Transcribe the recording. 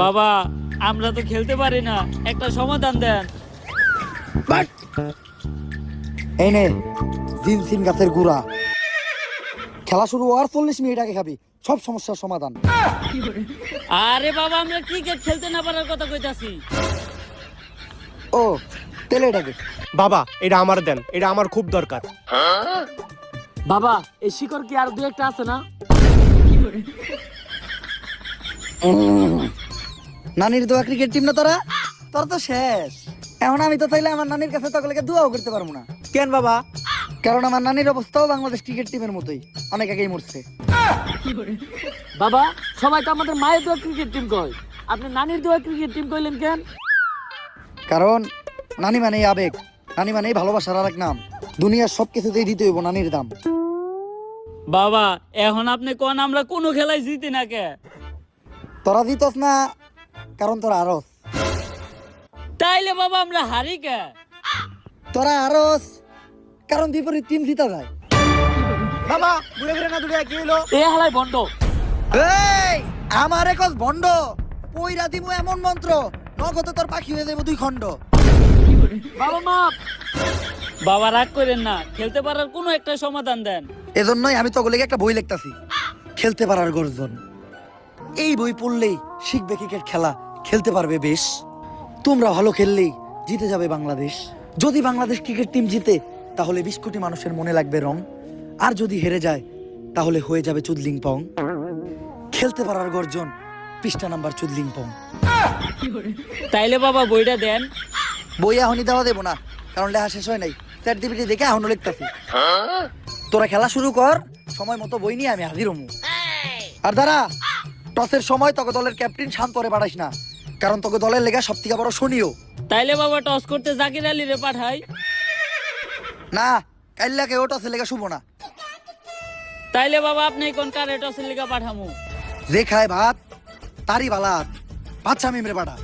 বাবা আমরা তো খেলতে পারি না, একটা সমাধান দেন। এই নে জিনসিন গাছের গুড়া, খেলা শুরু হওয়ার 40 মিনিট আগে খাবি, সব সমস্যার সমাধান। আরে বাবা আমরা ক্রিকেট খেলতে না পারার কথা কইতাছি। ও তেলে এটাকে বাবা এটা আমার দেন, এটা আমার খুব দরকার। বাবা এই শিকড় কি আর দুই একটা আছে না? নানির দোয়া ক্রিকেট টিম না তোরা, তোর তো শেষ। এখন আমি তো চাইলে আমার নানির কাছে তকলেকে দোয়াও করতে পারবো না। কেন বাবা? কারণ আমার নানির অবস্থাও বাংলাদেশ ক্রিকেট টিমের মতোই, অনেক আগেই মরছে। বাবা সবাই তো আমাদের মায়ের দোয়া ক্রিকেট টিম কয়, আপনি নানির দোয়া ক্রিকেট টিম কইলেন কেন? কারণ নানি মানেই আবেগ, নানি মানেই ভালোবাসার আর এক নাম। দুনিয়ার সবকিছুতেই দিতে হইব নানির দাম। বাবা এখন আপনি কোন আমরা কোনো খেলায় জিতি না কে? তোরা দিতস না কারণ তোরা আরস, তাইলে বাবা আমরা হারি কে? তোরা আরস কারণ বিপরীত টিম জিতা যায়। বাবা ঘুরে ঘুরে না দূরে কি হলো? এ হালাই বন্ধ। এই আমার একজ ভণ্ড, পইরা দিমু এমন মন্ত্র, নগদে তোর পাখি হয়ে যাবো 2 খণ্ড। বাবা মাপ। বাবা রাগ করেন না, খেলতে পারার কোনো একটা সমাধান দেন। এজন্যই আমি তোগুলোকে একটা বই লিখতাছি, খেলতে পারার গর্জন। এই বই পড়লেই শিখবে ক্রিকেট খেলা, খেলতে পারবে বেশ। তোমরা ভালো খেললেই জিতে যাবে বাংলাদেশ। যদি বাংলাদেশ ক্রিকেট টিম জিতে তাহলে 20 কোটি মানুষের মনে লাগবে রং, আর যদি হেরে যায় তাহলে হয়ে যাবে চুদলিং পং। খেলতে পারার গর্জন, পৃষ্ঠা নাম্বার চুদলিং পং। তাইলে বাবা বইটা দেন। বই এখনই দেওয়া দেবো না, কারণ লেখা শেষ হয় নাই। চ্যাট জিপিটি দেখে এখনো লিখতাছি। তোরা খেলা শুরু কর, সময় মতো বই নিয়ে আমি হাজির হমু। আর দাঁড়া, টসের সময় তোকে দলের ক্যাপ্টেন শান্তরে পাঠাইস না, কারণ তোকে দলের লেগা সব থেকে বড় শনিও। তাইলে বাবা টস করতে জাকির আলী রে পাঠাই। না, কাইল্লাকে ও টসের লেগা শুভ না। তাইলে বাবা আপনি কোন কারে টসের লিগা পাঠামু? যে খায় ভাত তারই বালাত, বাচ্চা মিমরে পাঠা।